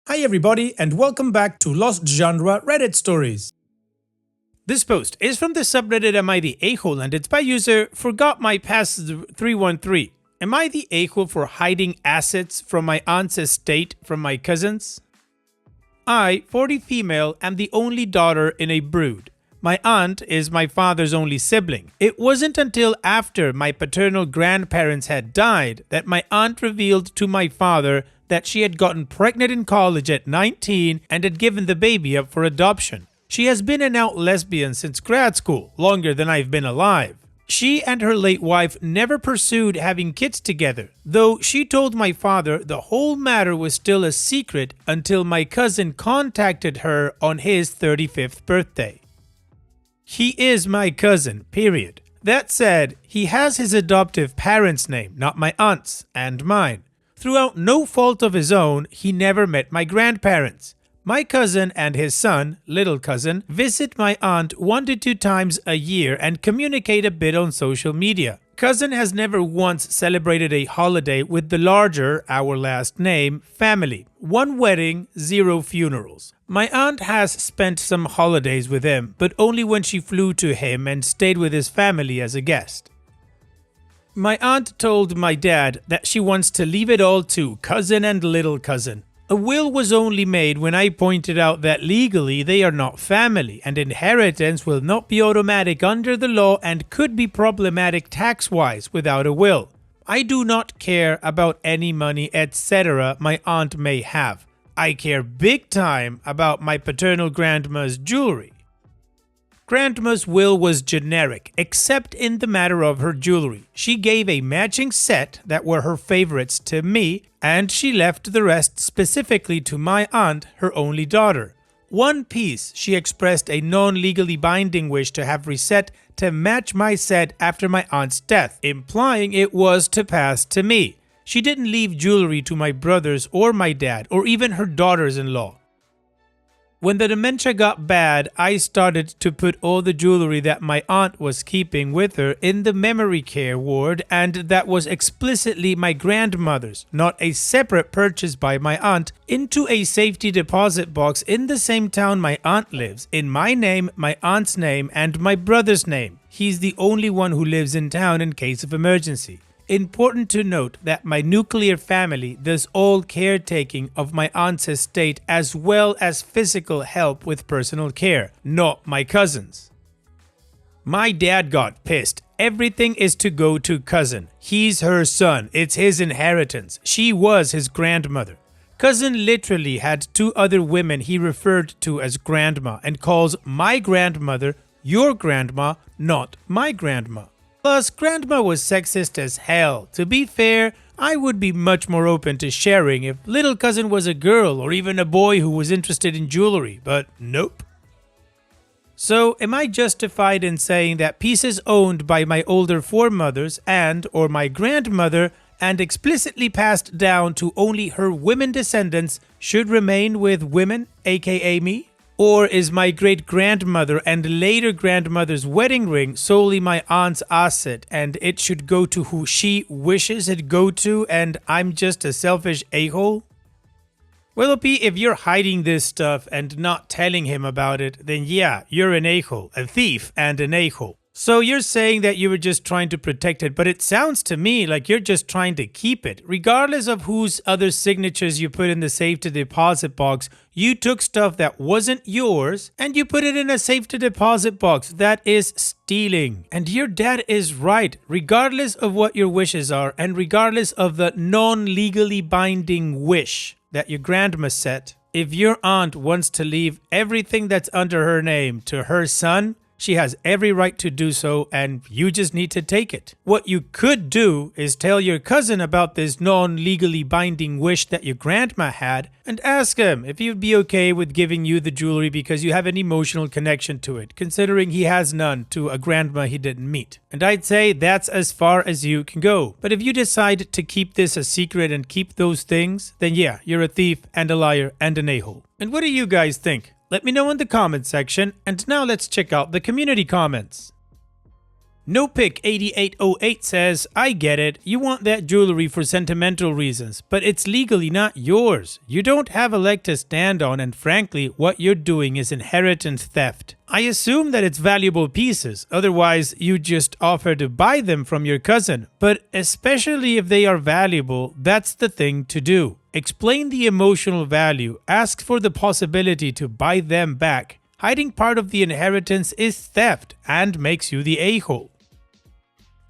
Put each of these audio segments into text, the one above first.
Hi everybody and welcome back to Lost Genre Reddit Stories. This post is from the subreddit Am I the A-hole and it's by user ForgotMyPast313. Am I the a-hole for hiding assets from my aunt's estate from my cousins? I, 40 female, am the only daughter in a brood. My aunt is my father's only sibling. It wasn't until after my paternal grandparents had died that my aunt revealed to my father that she had gotten pregnant in college at 19 and had given the baby up for adoption. She has been an out lesbian since grad school, longer than I've been alive. She and her late wife never pursued having kids together, though she told my father the whole matter was still a secret until my cousin contacted her on his 35th birthday. He is my cousin, period. That said, he has his adoptive parents' name, not my aunt's, and mine. Throughout no fault of his own, he never met my grandparents. My cousin and his son, little cousin, visit my aunt 1 to 2 times a year and communicate a bit on social media. Cousin has never once celebrated a holiday with the larger, our last name, family. 1 wedding, 0 funerals. My aunt has spent some holidays with him, but only when she flew to him and stayed with his family as a guest. My aunt told my dad that she wants to leave it all to cousin and little cousin. A will was only made when I pointed out that legally they are not family and inheritance will not be automatic under the law and could be problematic tax-wise without a will. I do not care about any money etc. my aunt may have. I care big time about my paternal grandma's jewelry. Grandma's will was generic, except in the matter of her jewelry. She gave a matching set that were her favorites to me, and she left the rest specifically to my aunt, her only daughter. 1 piece she expressed a non-legally binding wish to have reset to match my set after my aunt's death, implying it was to pass to me. She didn't leave jewelry to my brothers or my dad or even her daughters-in-law. When the dementia got bad, I started to put all the jewelry that my aunt was keeping with her in the memory care ward, and that was explicitly my grandmother's, not a separate purchase by my aunt, into a safety deposit box in the same town my aunt lives, in my name, my aunt's name, and my brother's name. He's the only one who lives in town in case of emergency. Important to note that my nuclear family does all caretaking of my aunt's estate as well as physical help with personal care, not my cousins. My dad got pissed. Everything is to go to cousin. He's her son. It's his inheritance. She was his grandmother. Cousin literally had 2 other women he referred to as grandma and calls my grandmother your grandma, not my grandma. Plus, grandma was sexist as hell. To be fair, I would be much more open to sharing if little cousin was a girl or even a boy who was interested in jewelry, but nope. So, am I justified in saying that pieces owned by my older foremothers and or my grandmother and explicitly passed down to only her women descendants should remain with women, aka me? Or is my great-grandmother and later grandmother's wedding ring solely my aunt's asset and it should go to who she wishes it go to and I'm just a selfish a-hole? Well, OP, if you're hiding this stuff and not telling him about it, then yeah, you're an a-hole, a thief and an a-hole. So you're saying that you were just trying to protect it, but it sounds to me like you're just trying to keep it. Regardless of whose other signatures you put in the safe to deposit box, you took stuff that wasn't yours and you put it in a safe to deposit box. That is stealing. And your dad is right. Regardless of what your wishes are and regardless of the non-legally binding wish that your grandma set, if your aunt wants to leave everything that's under her name to her son, she has every right to do so, and you just need to take it. What you could do is tell your cousin about this non-legally binding wish that your grandma had and ask him if he would be okay with giving you the jewelry because you have an emotional connection to it, considering he has none to a grandma he didn't meet. And I'd say that's as far as you can go. But if you decide to keep this a secret and keep those things, then yeah, you're a thief and a liar and an a-hole. And what do you guys think? Let me know in the comments section, and now let's check out the community comments. NoPick8808 says, I get it, you want that jewelry for sentimental reasons, but it's legally not yours. You don't have a leg to stand on, and frankly, what you're doing is inheritance theft. I assume that it's valuable pieces, otherwise you just offer to buy them from your cousin, but especially if they are valuable, that's the thing to do. Explain the emotional value, ask for the possibility to buy them back. Hiding part of the inheritance is theft and makes you the a-hole.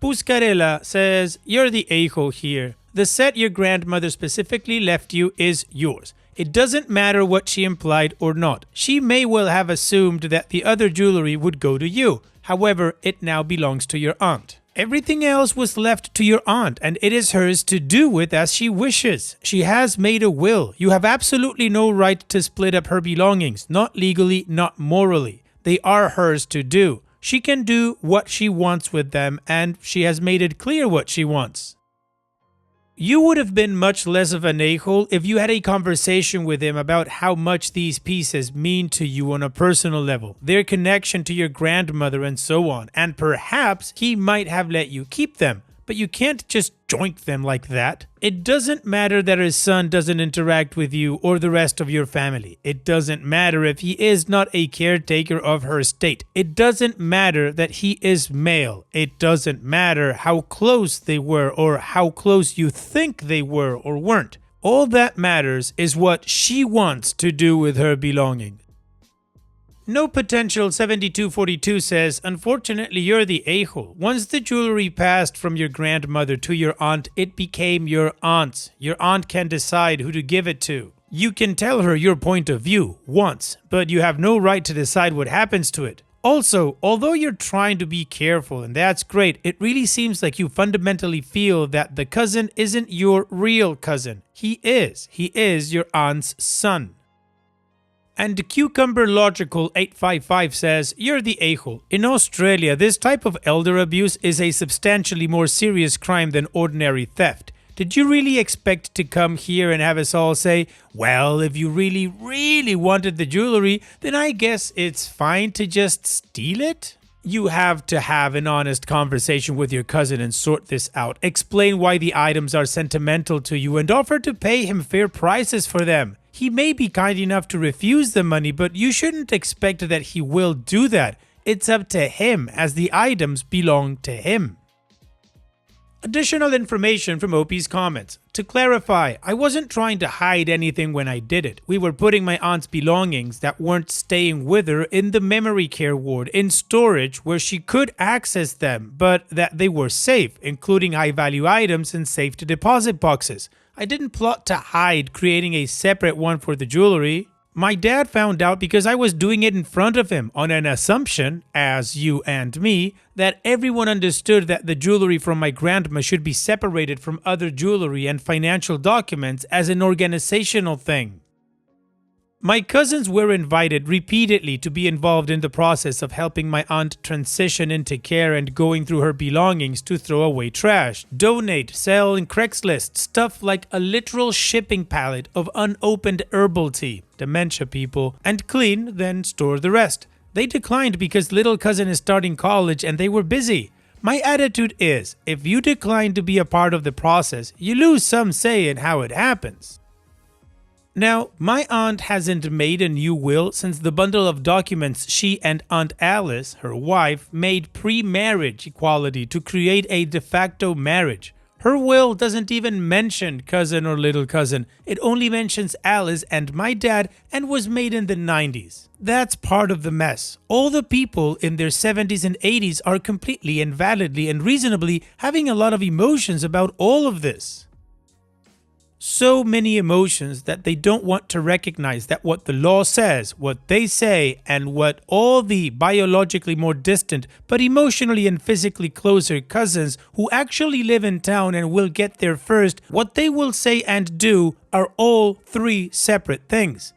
Puscarella says, you're the a-hole here. The set your grandmother specifically left you is yours. It doesn't matter what she implied or not. She may well have assumed that the other jewelry would go to you. However, it now belongs to your aunt. Everything else was left to your aunt, and it is hers to do with as she wishes. She has made a will. You have absolutely no right to split up her belongings, not legally, not morally. They are hers to do. She can do what she wants with them, and she has made it clear what she wants. You would have been much less of an a-hole if you had a conversation with him about how much these pieces mean to you on a personal level, their connection to your grandmother and so on, and perhaps he might have let you keep them. But you can't just joink them like that. It doesn't matter that his son doesn't interact with you or the rest of your family. It doesn't matter if he is not a caretaker of her estate. It doesn't matter that he is male. It doesn't matter how close they were or how close you think they were or weren't. All that matters is what she wants to do with her belongings. No Potential 7242 says, unfortunately, you're the a-hole. Once the jewelry passed from your grandmother to your aunt, it became your aunt's. Your aunt can decide who to give it to. You can tell her your point of view once, but you have no right to decide what happens to it. Also, although you're trying to be careful, and that's great, it really seems like you fundamentally feel that the cousin isn't your real cousin. He is. He is your aunt's son. And Cucumber Logical 855 says, you're the a-hole. In Australia, this type of elder abuse is a substantially more serious crime than ordinary theft. Did you really expect to come here and have us all say, well, if you really, really wanted the jewelry, then I guess it's fine to just steal it? You have to have an honest conversation with your cousin and sort this out. Explain why the items are sentimental to you and offer to pay him fair prices for them. He may be kind enough to refuse the money, but you shouldn't expect that he will do that. It's up to him, as the items belong to him. Additional information from OP's comments. To clarify, I wasn't trying to hide anything when I did it. We were putting my aunt's belongings that weren't staying with her in the memory care ward in storage where she could access them, but that they were safe, including high-value items in safe-to-deposit boxes. I didn't plot to hide creating a separate one for the jewelry. My dad found out because I was doing it in front of him on an assumption, as you and me, that everyone understood that the jewelry from my grandma should be separated from other jewelry and financial documents as an organizational thing. My cousins were invited repeatedly to be involved in the process of helping my aunt transition into care and going through her belongings to throw away trash, donate, sell in Craigslist, stuff like a literal shipping pallet of unopened herbal tea, dementia people, and clean, then store the rest. They declined because little cousin is starting college and they were busy. My attitude is, if you decline to be a part of the process, you lose some say in how it happens. Now, my aunt hasn't made a new will since the bundle of documents she and Aunt Alice, her wife, made pre-marriage equality to create a de facto marriage. Her will doesn't even mention cousin or little cousin. It only mentions Alice and my dad and was made in the 90s. That's part of the mess. All the people in their 70s and 80s are completely and validly and reasonably having a lot of emotions about all of this. So many emotions that they don't want to recognize that what the law says, what they say, and what all the biologically more distant but emotionally and physically closer cousins who actually live in town and will get there first, what they will say and do are all three separate things.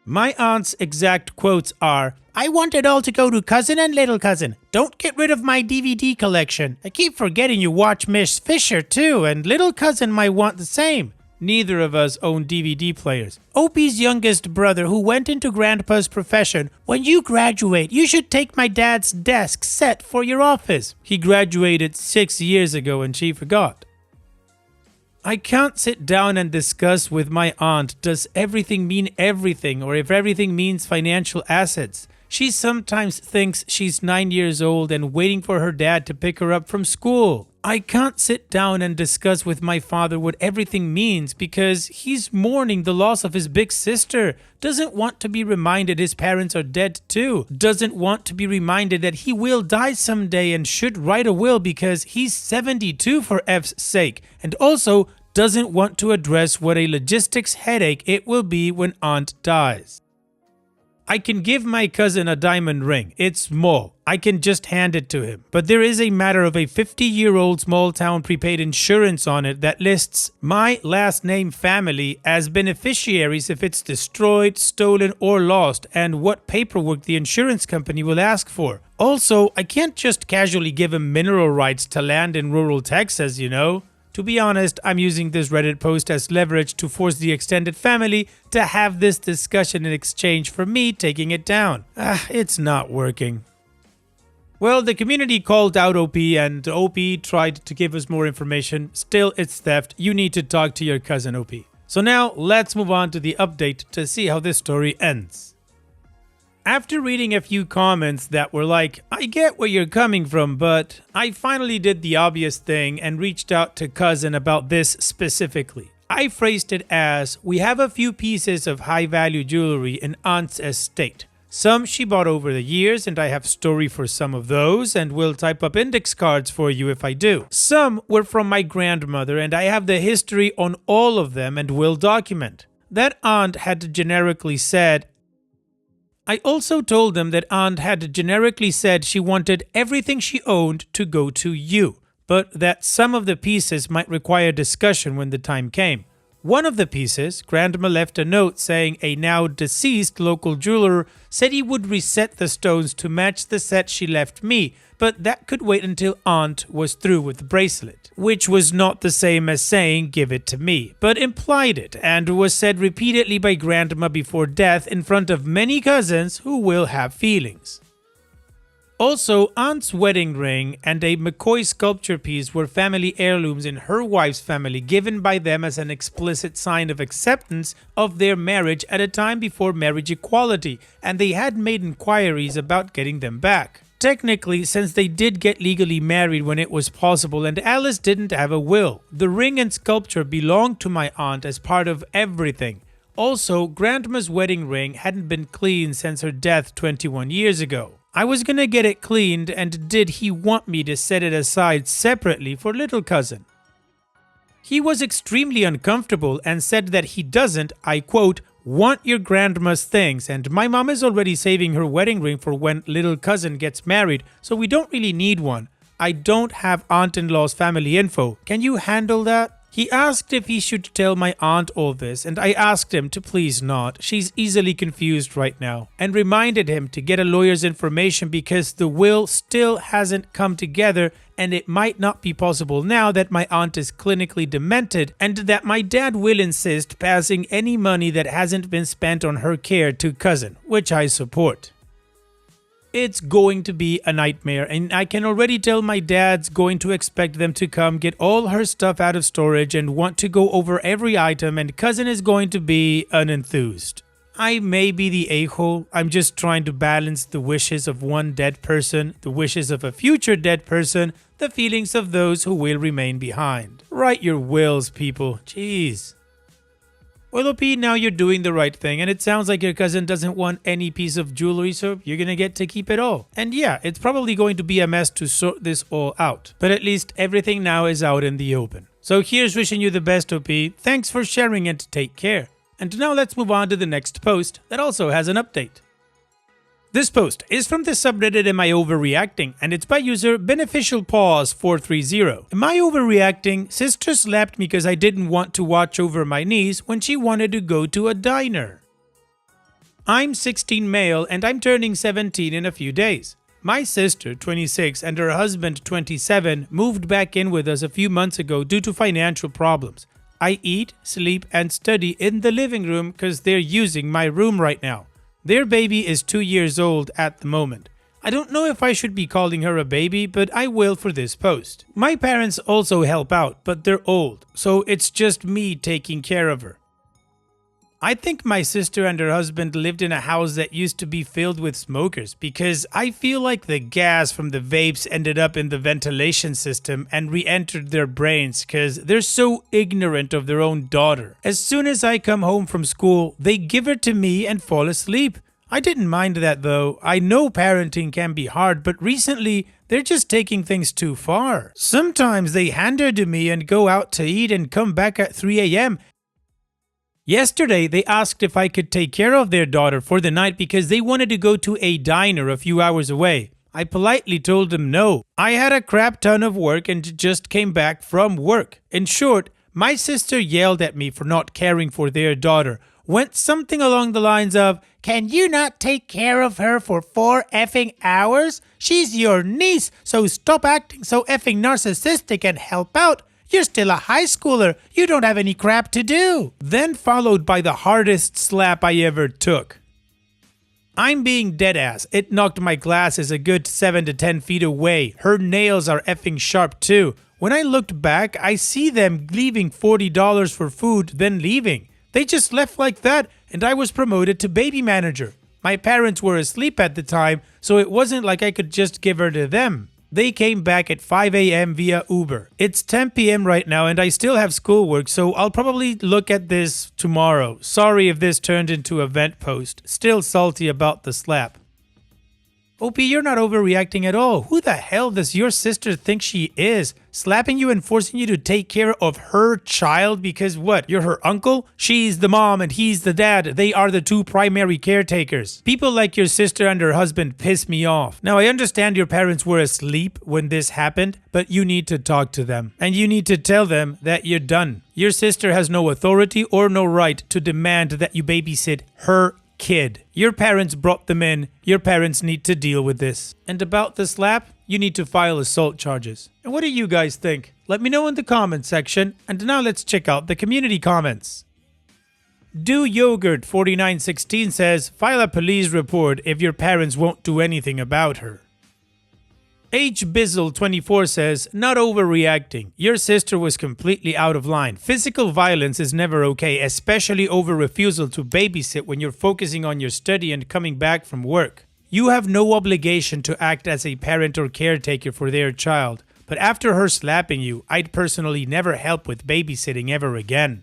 My aunt's exact quotes are, I want it all to go to cousin and little cousin. Don't get rid of my DVD collection. I keep forgetting you watch Miss Fisher too, and little cousin might want the same. Neither of us own DVD players. Opie's youngest brother who went into Grandpa's profession. When you graduate, you should take my dad's desk set for your office. He graduated 6 years ago and she forgot. I can't sit down and discuss with my aunt does everything mean everything or if everything means financial assets. She sometimes thinks she's 9 years old and waiting for her dad to pick her up from school. I can't sit down and discuss with my father what everything means because he's mourning the loss of his big sister, doesn't want to be reminded his parents are dead too, doesn't want to be reminded that he will die someday and should write a will because he's 72 for F's sake, and also doesn't want to address what a logistics headache it will be when aunt dies. I can give my cousin a diamond ring. It's small. I can just hand it to him. But there is a matter of a 50-year-old small-town prepaid insurance on it that lists my last name family as beneficiaries if it's destroyed, stolen, or lost, and what paperwork the insurance company will ask for. Also, I can't just casually give him mineral rights to land in rural Texas, you know? To be honest, I'm using this Reddit post as leverage to force the extended family to have this discussion in exchange for me taking it down. It's not working. Well, the community called out OP and OP tried to give us more information. Still, it's theft. You need to talk to your cousin OP. So now, let's move on to the update to see how this story ends. After reading a few comments that were like, I get where you're coming from, but I finally did the obvious thing and reached out to cousin about this specifically. I phrased it as, we have a few pieces of high-value jewelry in aunt's estate. Some she bought over the years and I have story for some of those and will type up index cards for you if I do. Some were from my grandmother and I have the history on all of them and will document. That aunt had generically said, I also told them that aunt had generically said she wanted everything she owned to go to you, but that some of the pieces might require discussion when the time came. One of the pieces, Grandma left a note saying a now deceased local jeweler said he would reset the stones to match the set she left me, but that could wait until aunt was through with the bracelet, which was not the same as saying give it to me, but implied it and was said repeatedly by Grandma before death in front of many cousins who will have feelings. Also, aunt's wedding ring and a McCoy sculpture piece were family heirlooms in her wife's family given by them as an explicit sign of acceptance of their marriage at a time before marriage equality, and they had made inquiries about getting them back. Technically, since they did get legally married when it was possible and Alice didn't have a will, the ring and sculpture belonged to my aunt as part of everything. Also, Grandma's wedding ring hadn't been cleaned since her death 21 years ago. I was gonna get it cleaned, and did he want me to set it aside separately for little cousin? He was extremely uncomfortable and said that he doesn't, I quote, want your grandma's things, and my mom is already saving her wedding ring for when little cousin gets married, so we don't really need one. I don't have aunt-in-law's family info. Can you handle that? He asked if he should tell my aunt all this, and I asked him to please not. She's easily confused right now, and reminded him to get a lawyer's information because the will still hasn't come together and it might not be possible now that my aunt is clinically demented, and that my dad will insist passing any money that hasn't been spent on her care to cousin, which I support. It's going to be a nightmare, and I can already tell my dad's going to expect them to come get all her stuff out of storage and want to go over every item, and cousin is going to be unenthused. I may be the a-hole. I'm just trying to balance the wishes of one dead person, the wishes of a future dead person, the feelings of those who will remain behind. Write your wills, people. Jeez. Well, OP, now you're doing the right thing, and it sounds like your cousin doesn't want any piece of jewelry, so you're gonna get to keep it all. And yeah, it's probably going to be a mess to sort this all out, but at least everything now is out in the open. So here's wishing you the best, OP. Thanks for sharing and take care. And now let's move on to the next post that also has an update. This post is from the subreddit Am I Overreacting, and it's by user BeneficialPause430. Am I overreacting? Sister slapped me because I didn't want to watch over my niece when she wanted to go to a diner. I'm 16 male and I'm turning 17 in a few days. My sister, 26, and her husband, 27, moved back in with us a few months ago due to financial problems. I eat, sleep, and study in the living room because they're using my room right now. Their baby is 2 years old at the moment. I don't know if I should be calling her a baby, but I will for this post. My parents also help out, but they're old, so it's just me taking care of her. I think my sister and her husband lived in a house that used to be filled with smokers because I feel like the gas from the vapes ended up in the ventilation system and re-entered their brains because they're so ignorant of their own daughter. As soon as I come home from school, they give her to me and fall asleep. I didn't mind that though. I know parenting can be hard, but recently they're just taking things too far. Sometimes they hand her to me and go out to eat and come back at 3 a.m. Yesterday, they asked if I could take care of their daughter for the night because they wanted to go to a diner a few hours away. I politely told them no. I had a crap ton of work and just came back from work. In short, my sister yelled at me for not caring for their daughter. Went something along the lines of, "Can you not take care of her for 4 effing hours? She's your niece, so stop acting so effing narcissistic and help out. You're still a high schooler. You don't have any crap to do." Then followed by the hardest slap I ever took. I'm being deadass. It knocked my glasses a good 7 to 10 feet away. Her nails are effing sharp too. When I looked back, I see them leaving $40 for food, then leaving. They just left like that, and I was promoted to baby manager. My parents were asleep at the time, so it wasn't like I could just give her to them. They came back at 5 a.m. via Uber. It's 10 p.m. right now and I still have schoolwork, so I'll probably look at this tomorrow. Sorry if this turned into a vent post. Still salty about the slap. OP, you're not overreacting at all. Who the hell does your sister think she is? Slapping you and forcing you to take care of her child because what? You're her uncle? She's the mom and he's the dad. They are the two primary caretakers. People like your sister and her husband piss me off. Now, I understand your parents were asleep when this happened, but you need to talk to them. And you need to tell them that you're done. Your sister has no authority or no right to demand that you babysit her kid. Your parents brought them in. Your parents need to deal with this. And about the slap, you need to file assault charges. And what do you guys think? Let me know in the comment section. And now let's check out the community comments. Do Yogurt 4916 says, file a police report if your parents won't do anything about her. H. Bizzle 24 says, not overreacting. Your sister was completely out of line. Physical violence is never okay, especially over refusal to babysit when you're focusing on your study and coming back from work. You have no obligation to act as a parent or caretaker for their child, but after her slapping you, I'd personally never help with babysitting ever again.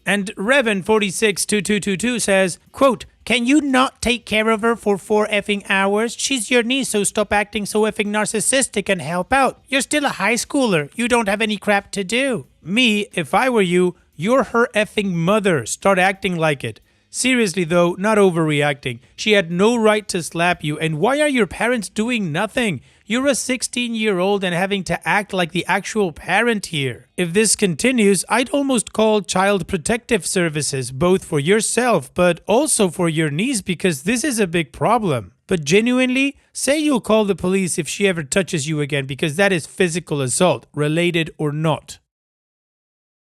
And Revan 462222 says, quote, can you not take care of her for 4 effing hours? She's your niece, so stop acting so effing narcissistic and help out. You're still a high schooler. You don't have any crap to do. Me, if I were you, you're her effing mother. Start acting like it. Seriously though, not overreacting. She had no right to slap you, and why are your parents doing nothing? You're a 16-year-old and having to act like the actual parent here. If this continues, I'd almost call Child Protective Services, both for yourself but also for your niece, because this is a big problem. But genuinely, say you'll call the police if she ever touches you again, because that is physical assault, related or not.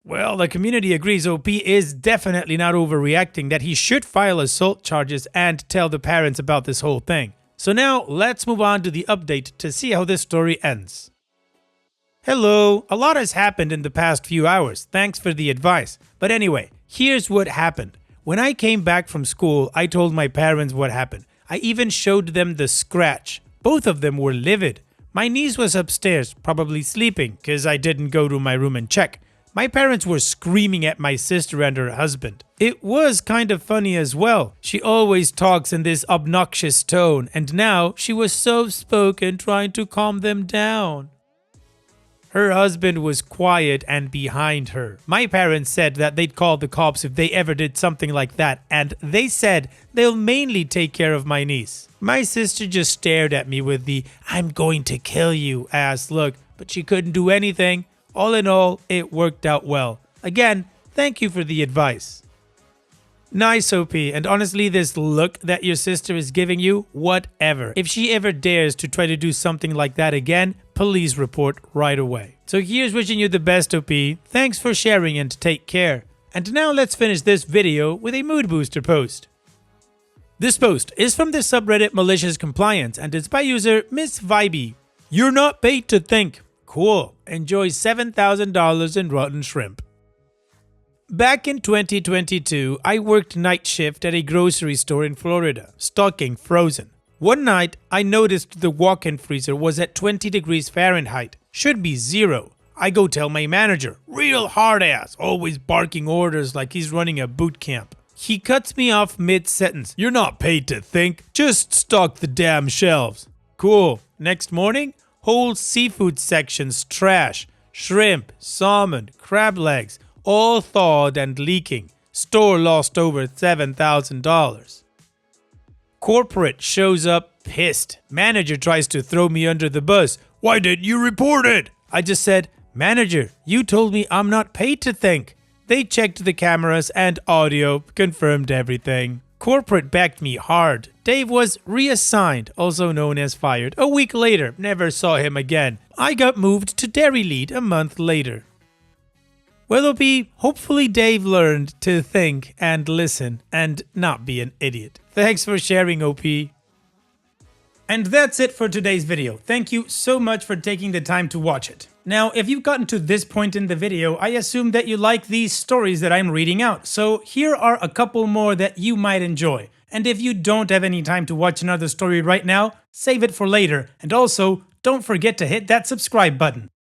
Well, the community agrees OP is definitely not overreacting, that he should file assault charges and tell the parents about this whole thing. So now, let's move on to the update to see how this story ends. Hello, a lot has happened in the past few hours, thanks for the advice. But anyway, here's what happened. When I came back from school, I told my parents what happened. I even showed them the scratch. Both of them were livid. My niece was upstairs, probably sleeping, because I didn't go to my room and check. My parents were screaming at my sister and her husband. It was kind of funny as well. She always talks in this obnoxious tone, and now she was soft-spoken, trying to calm them down. Her husband was quiet and behind her. My parents said that they'd call the cops if they ever did something like that, and they said they'll mainly take care of my niece. My sister just stared at me with the "I'm going to kill you" ass look, but she couldn't do anything. All in all, it worked out well. Again, thank you for the advice. Nice OP, and honestly, this look that your sister is giving you, whatever. If she ever dares to try to do something like that again, police report right away. So here's wishing you the best, OP. Thanks for sharing and take care. And now let's finish this video with a mood booster post. This post is from the subreddit Malicious Compliance and it's by user Miss Vibey. You're not paid to think. Cool. Enjoy $7,000 in rotten shrimp. Back in 2022, I worked night shift at a grocery store in Florida, stocking frozen. One night, I noticed the walk-in freezer was at 20 degrees Fahrenheit. Should be 0. I go tell my manager, real hard ass, always barking orders like he's running a boot camp. He cuts me off mid-sentence. You're not paid to think. Just stock the damn shelves. Cool. Next morning, whole seafood sections trash. Shrimp, salmon, crab legs, all thawed and leaking. Store lost over $7,000. Corporate shows up pissed. Manager tries to throw me under the bus. Why didn't you report it? I just said, Manager, you told me I'm not paid to think. They checked the cameras and audio, confirmed everything. Corporate backed me hard. Dave was reassigned, also known as fired. A week later, never saw him again. I got moved to dairy lead a month later. Well, OP, hopefully Dave learned to think and listen and not be an idiot. Thanks for sharing, OP. And that's it for today's video. Thank you so much for taking the time to watch it. Now, if you've gotten to this point in the video, I assume that you like these stories that I'm reading out. So here are a couple more that you might enjoy. And if you don't have any time to watch another story right now, save it for later. And also, don't forget to hit that subscribe button.